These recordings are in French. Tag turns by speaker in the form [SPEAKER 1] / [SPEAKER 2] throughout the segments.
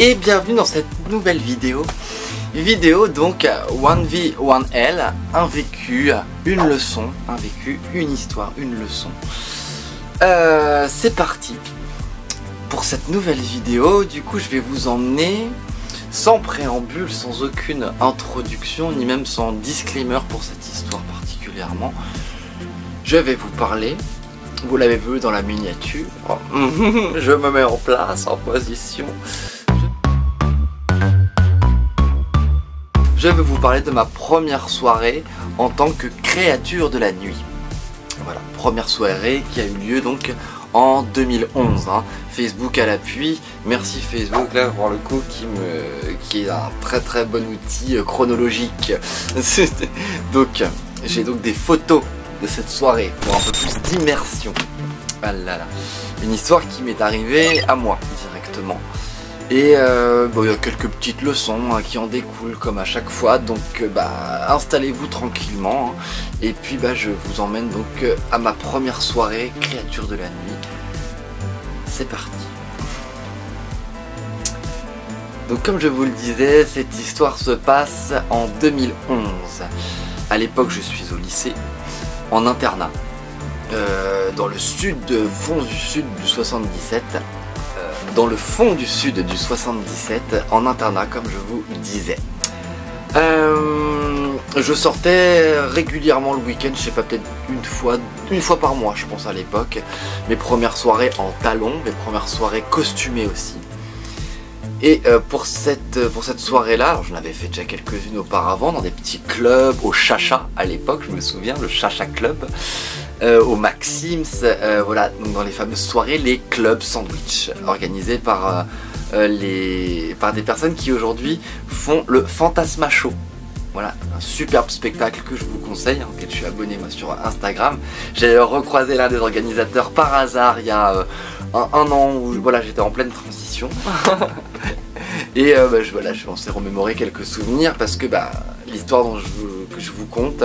[SPEAKER 1] et bienvenue dans cette nouvelle vidéo. Vidéo donc 1v1L, un vécu, une leçon, un vécu, une histoire, une leçon. C'est parti pour cette nouvelle vidéo. Du coup je vais vous emmener sans préambule, sans aucune introduction, ni même sans disclaimer pour cette histoire particulièrement. Je vais vous parler, vous l'avez vu dans la miniature, je me mets en place, en position. Je vais vous parler de ma première soirée en tant que créature de la nuit. Voilà, première soirée qui a eu lieu donc en 2011, hein. Facebook à l'appui, merci Facebook là pour le coup qui est un très bon outil chronologique. Donc j'ai donc des photos de cette soirée pour un peu plus d'immersion. Ah là là, une histoire qui m'est arrivée à moi directement. Et bon, il y a quelques petites leçons hein, qui en découlent comme à chaque fois, donc installez-vous tranquillement hein. Et puis je vous emmène donc à ma première soirée créature de la nuit. C'est parti. Donc comme je vous le disais, cette histoire se passe en 2011. À l'époque je suis au lycée, en internat, dans le fond du sud du 77. Dans le fond du sud du 77, en internat comme je vous disais. Je sortais régulièrement le week-end, je sais pas, peut-être une fois par mois je pense à l'époque. Mes premières soirées en talons, mes premières soirées costumées aussi. Et pour cette soirée là, alors j'en avais fait déjà quelques-unes auparavant dans des petits clubs, au Chacha à l'époque, je me souviens, le Chacha Club, au Maxims, voilà, donc dans les fameuses soirées, les clubs sandwich, organisés par des personnes qui aujourd'hui font le Fantasma Show. Voilà, un superbe spectacle que je vous conseille, hein, auquel je suis abonné moi sur Instagram. J'ai recroisé l'un des organisateurs par hasard il y a un an où voilà, j'étais en pleine transition. Et voilà, je m'en suis remémoré quelques souvenirs parce que l'histoire que je vous conte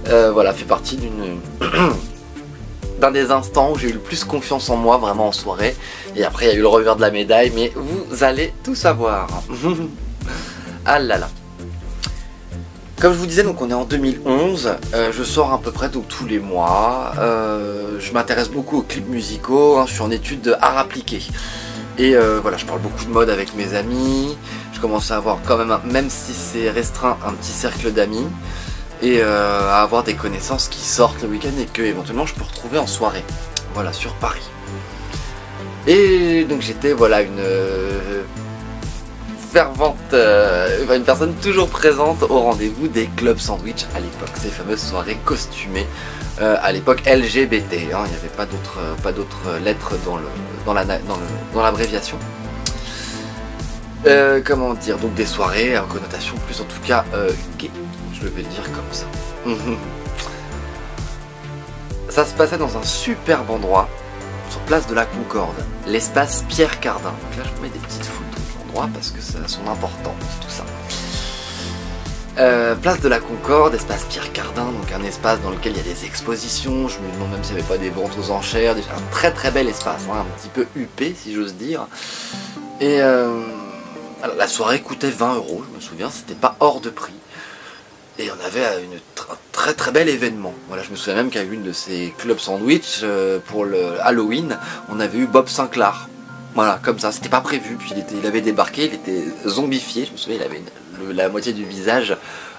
[SPEAKER 1] voilà, fait partie d'un des instants où j'ai eu le plus confiance en moi vraiment en soirée. Et après il y a eu le revers de la médaille, mais vous allez tout savoir. Ah là là. Comme je vous disais, donc on est en 2011, je sors à peu près donc, tous les mois, je m'intéresse beaucoup aux clips musicaux, hein, je suis en études d'art appliqué. Et voilà, je parle beaucoup de mode avec mes amis, je commence à avoir quand même si c'est restreint, un petit cercle d'amis, et à avoir des connaissances qui sortent le week-end et que éventuellement je peux retrouver en soirée, voilà, sur Paris. Et donc j'étais voilà une fervente, une personne toujours présente au rendez-vous des clubs sandwich à l'époque, ces fameuses soirées costumées, à l'époque LGBT, hein, il n'y avait pas d'autres lettres dans l'abréviation. Comment dire, donc des soirées en connotation plus en tout cas gay, je vais le dire comme ça. Ça se passait dans un superbe endroit, sur place de la Concorde, l'espace Pierre Cardin. Donc là je vous mets des petites photos parce que ça a son importance tout ça. Place de la Concorde, espace Pierre Cardin, donc un espace dans lequel il y a des expositions, je me demande même s'il n'y avait pas des ventes aux enchères, un très bel espace, hein, un petit peu huppé si j'ose dire. Et alors, la soirée coûtait 20 €, je me souviens, c'était pas hors de prix. Et on avait un très bel événement. Voilà, je me souviens même qu'à une de ces clubs sandwich, pour le Halloween, on avait eu Bob Sinclair. Voilà, comme ça, c'était pas prévu, puis il avait débarqué, il était zombifié, je me souviens, il avait la moitié du visage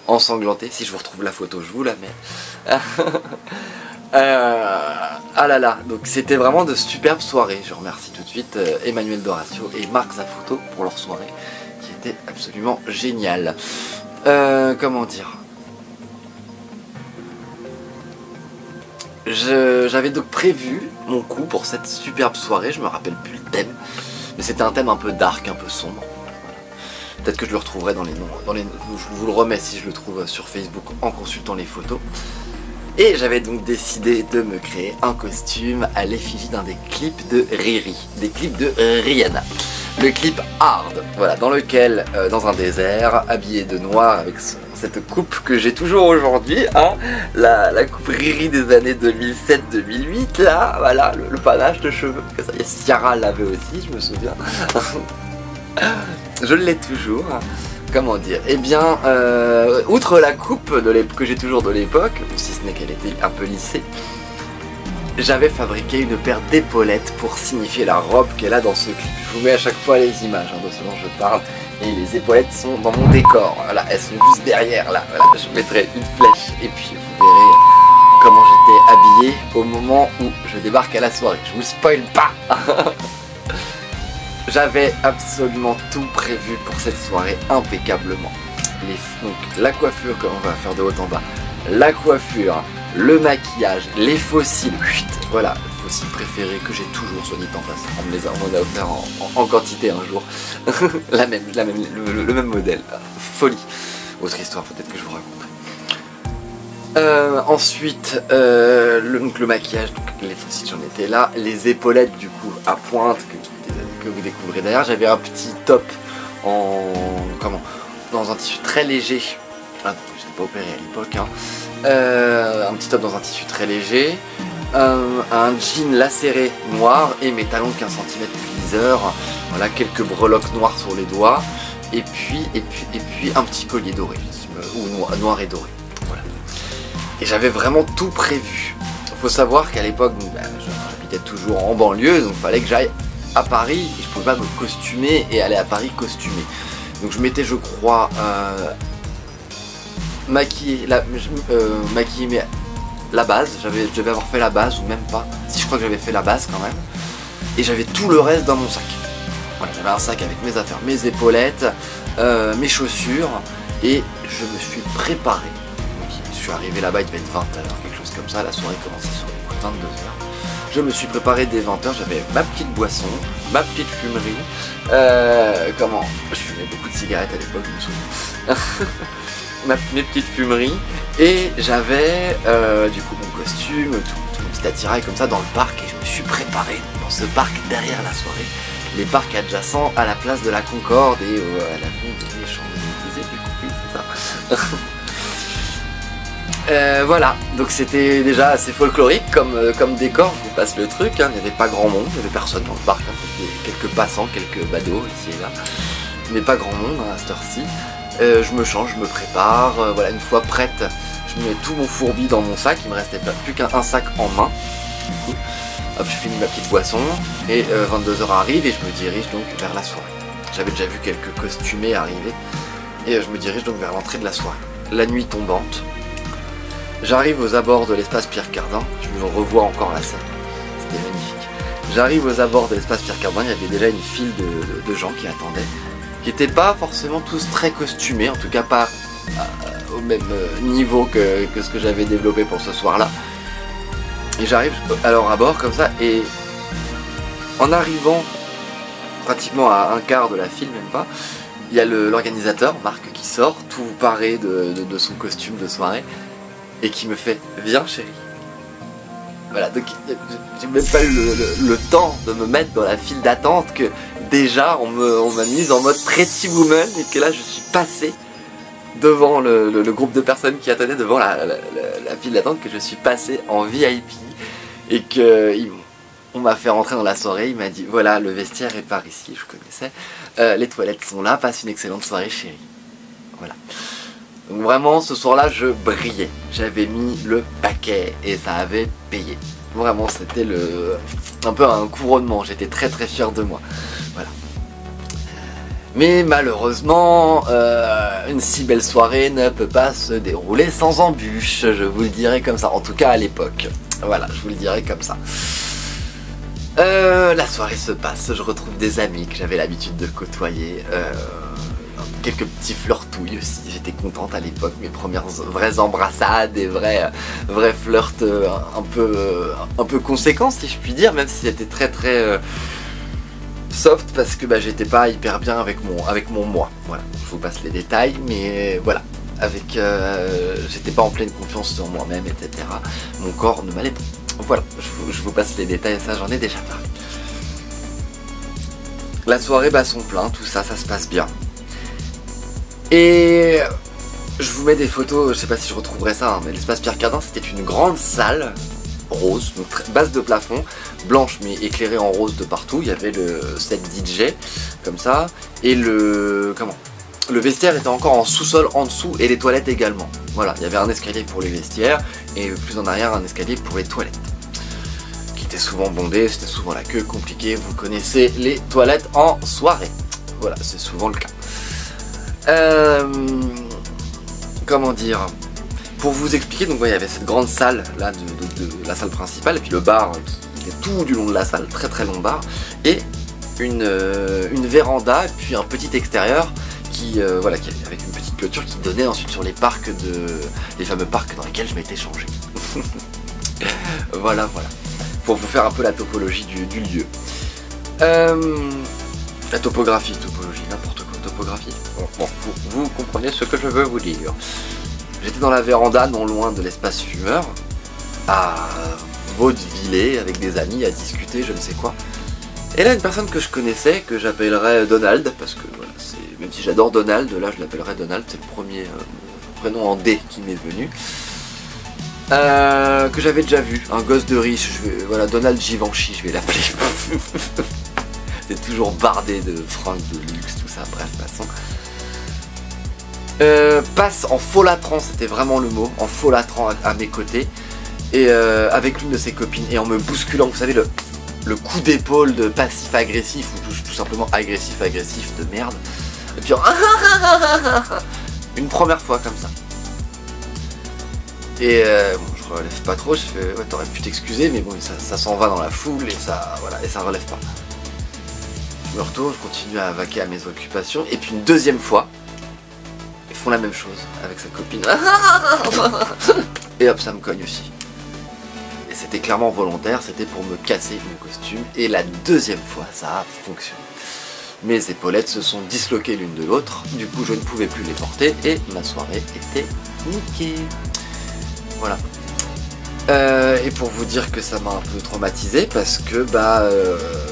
[SPEAKER 1] ensanglanté. Si je vous retrouve la photo, je vous la mets. Ah là là, donc c'était vraiment de superbes soirées. Je remercie tout de suite Emmanuel Doratio et Marc Zafuto pour leur soirée, qui était absolument géniale. Comment dire, j'avais donc prévu mon coup pour cette superbe soirée, je me rappelle plus le thème, mais c'était un thème un peu dark, un peu sombre. Voilà. Peut-être que je le retrouverai dans les noms, je vous le remets si je le trouve sur Facebook en consultant les photos. Et j'avais donc décidé de me créer un costume à l'effigie d'un des clips de Riri, des clips de Rihanna. Le clip Hard, voilà, dans lequel, dans un désert, habillé de noir avec cette coupe que j'ai toujours aujourd'hui, hein, la coupe Riri des années 2007-2008, là, voilà, le panache de cheveux, que ça, et Ciara l'avait aussi, je me souviens. je l'ai toujours. Comment dire? Eh bien, outre la coupe que j'ai toujours de l'époque, si ce n'est qu'elle était un peu lissée, j'avais fabriqué une paire d'épaulettes pour signifier la robe qu'elle a dans ce clip. Je vous mets à chaque fois les images de ce dont je parle. Et les épaulettes sont dans mon décor. Voilà, elles sont juste derrière là. Voilà, je mettrai une flèche et puis vous verrez comment j'étais habillé au moment où je débarque à la soirée. Je vous spoil pas. J'avais absolument tout prévu pour cette soirée impeccablement. Donc la coiffure, comme on va faire de haut en bas, la coiffure, le maquillage, les fossiles, voilà, le fossile préféré que j'ai toujours, soit dit en passant, on me l'a offert en quantité un jour, le même modèle, folie. Autre histoire peut-être que je vous raconte. Ensuite, le maquillage, donc les fossiles j'en étais là, les épaulettes du coup à pointe que vous découvrez derrière, j'avais un petit top dans un tissu très léger, je n'ai pas opéré à l'époque, hein. Un petit top dans un tissu très léger, un jean lacéré noir et mes talons de 15 cm de liseur, voilà, quelques breloques noires sur les doigts et puis un petit collier doré, ou noir et doré, voilà. Et j'avais vraiment tout prévu. Il faut savoir qu'à l'époque, j'habitais toujours en banlieue, donc il fallait que j'aille à Paris et je pouvais pas me costumer et aller à Paris costumé. Donc je m'étais, je crois, maquillé mais la base, je devais avoir fait la base ou même pas, si je crois que j'avais fait la base quand même, et j'avais tout le reste dans mon sac. Voilà, j'avais un sac avec mes affaires, mes épaulettes, mes chaussures, et je me suis préparé. Donc je suis arrivé là-bas, il devait être 20h, quelque chose comme ça, la soirée commençait sur 22h. Je me suis préparé dès 20h, j'avais ma petite boisson, ma petite fumerie, je fumais beaucoup de cigarettes à l'époque, je me souviens. Mes petites fumeries, et j'avais du coup mon costume, tout mon petit attirail comme ça dans le parc, et je me suis préparé dans ce parc derrière la soirée, les parcs adjacents à la place de la Concorde et à l'avenue des Champs-Élysées, du coup, oui, c'est ça. Voilà, donc c'était déjà assez folklorique comme décor, je vous passe le truc, hein. Il n'y avait pas grand monde, il n'y avait personne dans le parc, hein. Quelques passants, quelques badauds ici et là, mais pas grand monde, hein, à cette heure-ci. Je me change, je me prépare, voilà, une fois prête, je mets tout mon fourbi dans mon sac, il me restait plus qu'un sac en main. Du coup, hop, je finis ma petite boisson, et 22h arrive et je me dirige donc vers la soirée. J'avais déjà vu quelques costumés arriver, et je me dirige donc vers l'entrée de la soirée. La nuit tombante, j'arrive aux abords de l'espace Pierre Cardin, je me revois encore la scène, c'était magnifique. J'arrive aux abords de l'espace Pierre Cardin, il y avait déjà une file de gens qui attendaient, qui n'étaient pas forcément tous très costumés, en tout cas pas au même niveau que ce que j'avais développé pour ce soir-là. Et j'arrive alors à bord comme ça, et en arrivant pratiquement à un quart de la file, même pas, il y a l'organisateur, Marc, qui sort, tout paré de son costume de soirée, et qui me fait « Viens chérie ». Voilà, donc j'ai même pas eu le temps de me mettre dans la file d'attente que déjà on m'a mise en mode Pretty Woman, et que là je suis passé devant le groupe de personnes qui attendaient devant la file d'attente, que je suis passé en VIP, et que on m'a fait rentrer dans la soirée. Il m'a dit voilà, le vestiaire est par ici, je connaissais, les toilettes sont là, passe une excellente soirée chérie. Voilà. Donc vraiment ce soir-là je brillais, j'avais mis le paquet et ça avait payé. Vraiment c'était un peu un couronnement, j'étais très très fier de moi. Voilà. Mais malheureusement, une si belle soirée ne peut pas se dérouler sans embûches, je vous le dirai comme ça, en tout cas à l'époque. Voilà, je vous le dirai comme ça. La soirée se passe, je retrouve des amis que j'avais l'habitude de côtoyer, quelques petits flirtouilles aussi, j'étais contente à l'époque, mes premières vraies embrassades et vrais flirts un peu conséquents si je puis dire, même si c'était très très soft, parce que j'étais pas hyper bien avec mon moi, voilà, je vous passe les détails, mais voilà, j'étais pas en pleine confiance sur moi-même, etc. Mon corps ne m'allait pas. Voilà, je vous passe les détails, ça j'en ai déjà parlé. La soirée bat son plein, tout ça, ça se passe bien. Et je vous mets des photos, je sais pas si je retrouverai ça, hein, mais l'espace Pierre Cardin c'était une grande salle, rose, donc base de plafond, blanche mais éclairée en rose de partout. Il y avait le set DJ comme ça, et le vestiaire était encore en sous-sol en dessous, et les toilettes également. Voilà, il y avait un escalier pour les vestiaires et plus en arrière un escalier pour les toilettes, qui était souvent bondé, c'était souvent la queue compliquée. Vous connaissez les toilettes en soirée, voilà, c'est souvent le cas. Comment dire, pour vous expliquer, donc ouais, il y avait cette grande salle là de la salle principale, et puis le bar qui était tout du long de la salle, très très long bar, et une véranda, et puis un petit extérieur voilà, avec une petite clôture qui donnait ensuite sur les parcs les fameux parcs dans lesquels je m'étais changé. Voilà, pour vous faire un peu la topologie du lieu. La topographie, n'importe quoi, topographie. Bon, vous comprenez ce que je veux vous dire. J'étais dans la véranda, non loin de l'espace fumeur, à vaudeviller avec des amis, à discuter, je ne sais quoi. Et là, une personne que je connaissais, que j'appellerais Donald, parce que voilà, même si j'adore Donald, là je l'appellerais Donald, c'est le premier prénom en D qui m'est venu. Que j'avais déjà vu, un gosse de riche, voilà, Donald Givenchy, je vais l'appeler. C'est toujours bardé de fringues de luxe, tout ça, bref, passons. Passe en folâtrant, c'était vraiment le mot, en folâtrant à mes côtés, et avec l'une de ses copines, et en me bousculant, vous savez, le coup d'épaule de passif-agressif, ou tout simplement agressif de merde, et puis une première fois comme ça. Et bon, je relève pas trop, je fais ouais, t'aurais pu t'excuser, mais bon, ça s'en va dans la foule, et ça relève pas. Je me retourne, je continue à vaquer à mes occupations, et puis une deuxième fois, ils font la même chose avec sa copine. Et hop, ça me cogne aussi. Et c'était clairement volontaire, c'était pour me casser mon costume, et la deuxième fois, ça a fonctionné. Mes épaulettes se sont disloquées l'une de l'autre, du coup je ne pouvais plus les porter, et ma soirée était niquée. Voilà. Et pour vous dire que ça m'a un peu traumatisé, parce que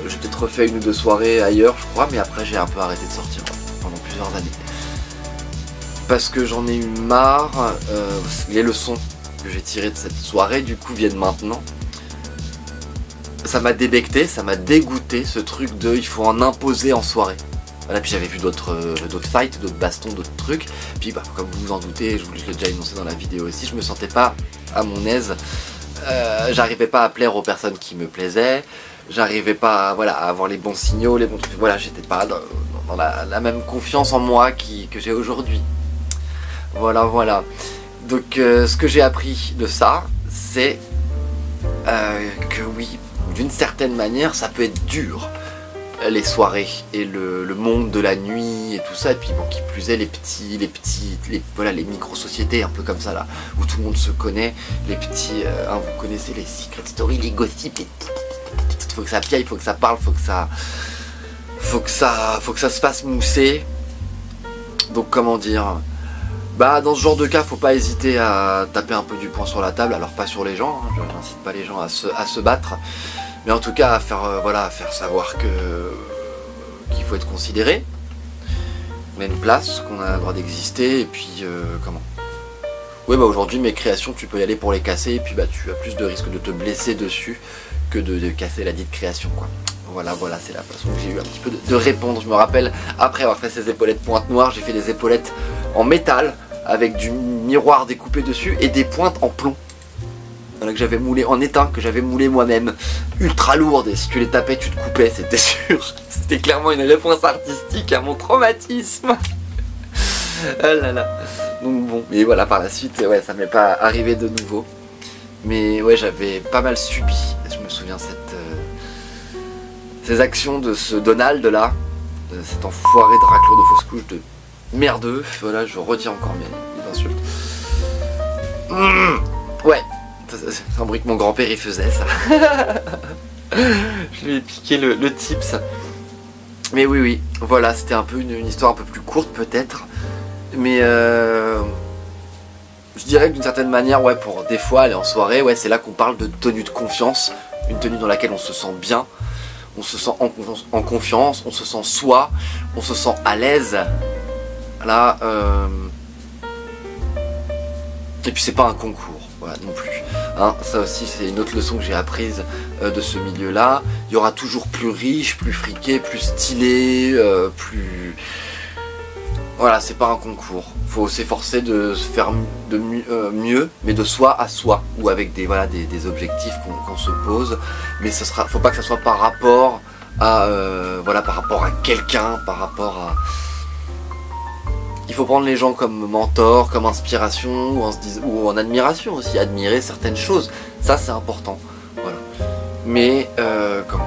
[SPEAKER 1] j'ai peut-être refait une ou deux soirées ailleurs, je crois, mais après j'ai un peu arrêté de sortir pendant plusieurs années. Parce que j'en ai eu marre, les leçons que j'ai tirées de cette soirée du coup viennent maintenant. Ça m'a débecté, ça m'a dégoûté, ce truc de il faut en imposer en soirée. Voilà, puis j'avais vu d'autres fights, d'autres bastons, d'autres trucs. Puis comme vous vous en doutez, je l'ai déjà énoncé dans la vidéo aussi, je me sentais pas à mon aise. J'arrivais pas à plaire aux personnes qui me plaisaient. J'arrivais pas à avoir les bons signaux, les bons trucs. Voilà, j'étais pas dans la même confiance en moi que j'ai aujourd'hui. Voilà. Donc ce que j'ai appris de ça, c'est que oui, d'une certaine manière, ça peut être dur. Les soirées et le monde de la nuit et tout ça, et puis bon, qui plus est les micro-sociétés un peu comme ça là, où tout le monde se connaît, les petits, vous connaissez les secret stories, les gossips, faut que ça piaille, faut que ça parle, faut que ça se fasse mousser. Donc comment dire, dans ce genre de cas, faut pas hésiter à taper un peu du poing sur la table, alors pas sur les gens, hein, je n'incite pas les gens à se battre. Mais en tout cas, à faire savoir qu'il faut être considéré. On a une place, qu'on a le droit d'exister, et puis comment. Ouais, aujourd'hui, mes créations, tu peux y aller pour les casser, et puis tu as plus de risque de te blesser dessus que de casser la dite création, quoi. Voilà, c'est la façon que j'ai eu un petit peu de répondre. Je me rappelle, après avoir fait ces épaulettes pointe noire, j'ai fait des épaulettes en métal, avec du miroir découpé dessus, et des pointes en plomb. Voilà, que j'avais moulé en étain, que j'avais moulé moi-même, ultra lourde, et si tu les tapais tu te coupais, c'était sûr. C'était clairement une réponse artistique à mon traumatisme. Ah là là. Donc bon, et voilà, par la suite, ouais, ça m'est pas arrivé de nouveau. Mais ouais, j'avais pas mal subi, je me souviens, ces actions de ce Donald là, de cet enfoiré de raclure de fausse couche de merdeux. Voilà, je retiens encore mes insultes. Ouais. C'est un bruit que mon grand-père il faisait, ça. Je lui ai piqué le tips. Mais oui, voilà, c'était un peu une histoire un peu plus courte peut-être. Mais je dirais que d'une certaine manière, ouais, pour des fois aller en soirée, ouais, c'est là qu'on parle de tenue de confiance. Une tenue dans laquelle on se sent bien, on se sent en confiance, on se sent soi, on se sent à l'aise. Là, Et puis c'est pas un concours, voilà, non plus. Hein, ça aussi c'est une autre leçon que j'ai apprise de ce milieu-là. Il y aura toujours plus riche, plus friqué, plus stylé, plus... Voilà, c'est pas un concours. Faut s'efforcer de se faire de mieux, mais de soi à soi, ou avec des, voilà, des objectifs qu'on se pose. Mais ce sera, faut pas que ça soit par rapport à, voilà, par rapport à quelqu'un, par rapport à... Il faut prendre les gens comme mentors, comme inspiration, ou en admiration aussi, admirer certaines choses. Ça c'est important. Voilà. Mais comment?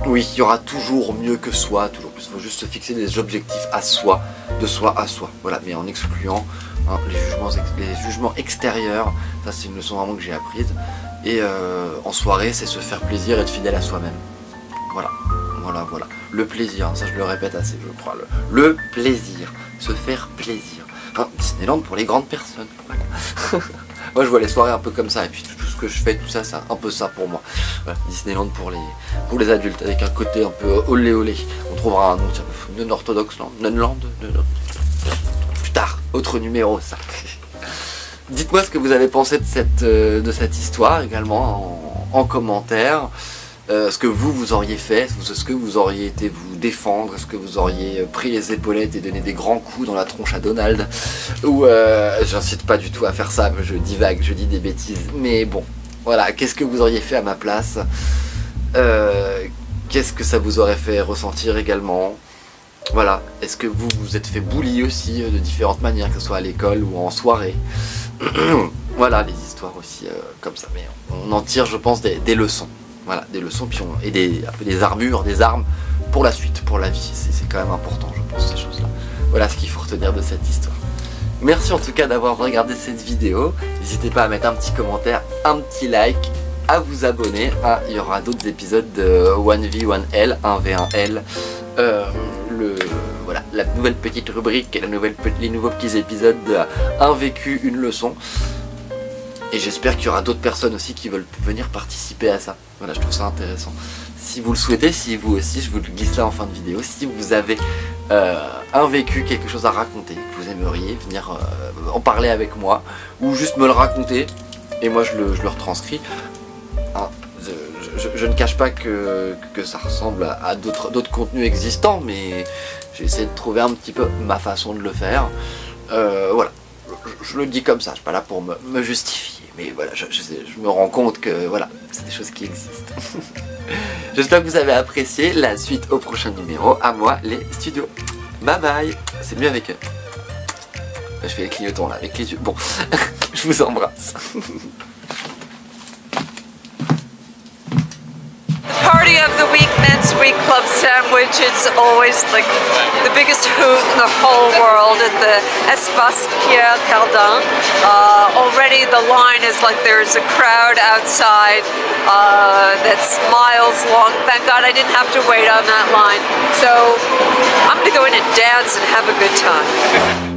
[SPEAKER 1] Oui, il y aura toujours mieux que soi, toujours plus. Il faut juste se fixer des objectifs à soi, de soi à soi. Voilà, mais en excluant hein, les jugements extérieurs. Ça c'est une leçon vraiment que j'ai apprise. Et en soirée, c'est se faire plaisir et être fidèle à soi-même. Voilà. Voilà, voilà. Le plaisir, ça je le répète assez, je crois. Le plaisir, se faire plaisir. Enfin, Disneyland pour les grandes personnes. Voilà. Moi je vois les soirées un peu comme ça, et puis tout ce que je fais, tout ça, c'est un peu ça pour moi. Voilà, Disneyland pour les adultes, avec un côté un peu olé olé. On trouvera un nom, non orthodoxe, non, Nunland, plus tard, autre numéro ça. Dites-moi ce que vous avez pensé de cette histoire également en commentaire. Ce que vous auriez fait, ce que vous auriez été vous défendre, est-ce que vous auriez pris les épaulettes et donné des grands coups dans la tronche à Donald, ou j'incite pas du tout à faire ça, je divague, je dis des bêtises, mais bon, voilà, qu'est-ce que vous auriez fait à ma place, qu'est-ce que ça vous aurait fait ressentir également, voilà, est-ce que vous vous êtes fait bully aussi de différentes manières, que ce soit à l'école ou en soirée, voilà, les histoires aussi comme ça, mais on en tire je pense des leçons. Voilà, des leçons et un peu des armures, des armes pour la suite, pour la vie. C'est quand même important, je pense, ces choses-là. Voilà ce qu'il faut retenir de cette histoire. Merci en tout cas d'avoir regardé cette vidéo. N'hésitez pas à mettre un petit commentaire, un petit like, à vous abonner. Ah, il y aura d'autres épisodes de 1v1L, 1v1L. Voilà, la nouvelle petite rubrique, les nouveaux petits épisodes de un vécu, une leçon. Et j'espère qu'il y aura d'autres personnes aussi qui veulent venir participer à ça. Voilà, je trouve ça intéressant. Si vous le souhaitez, si vous aussi, je vous le glisse là en fin de vidéo, si vous avez un vécu, quelque chose à raconter, que vous aimeriez venir en parler avec moi, ou juste me le raconter, et moi je le retranscris. Hein, je ne cache pas que ça ressemble à d'autres contenus existants, mais j'ai essayé de trouver un petit peu ma façon de le faire. Voilà. Je le dis comme ça, je suis pas là pour me justifier, mais voilà, je me rends compte que voilà, c'est des choses qui existent. J'espère que vous avez apprécié la suite au prochain numéro, à moi les studios. Bye bye, c'est mieux avec eux. Je fais les clignotants là, avec les yeux. Bon, je vous embrasse.
[SPEAKER 2] Party of the week, men's week club sandwich. It's always like the biggest hoot in the whole world at the Espace Pierre Cardin. Already the line is like there's a crowd outside that's miles long. Thank God I didn't have to wait on that line. So I'm gonna go in and dance and have a good time.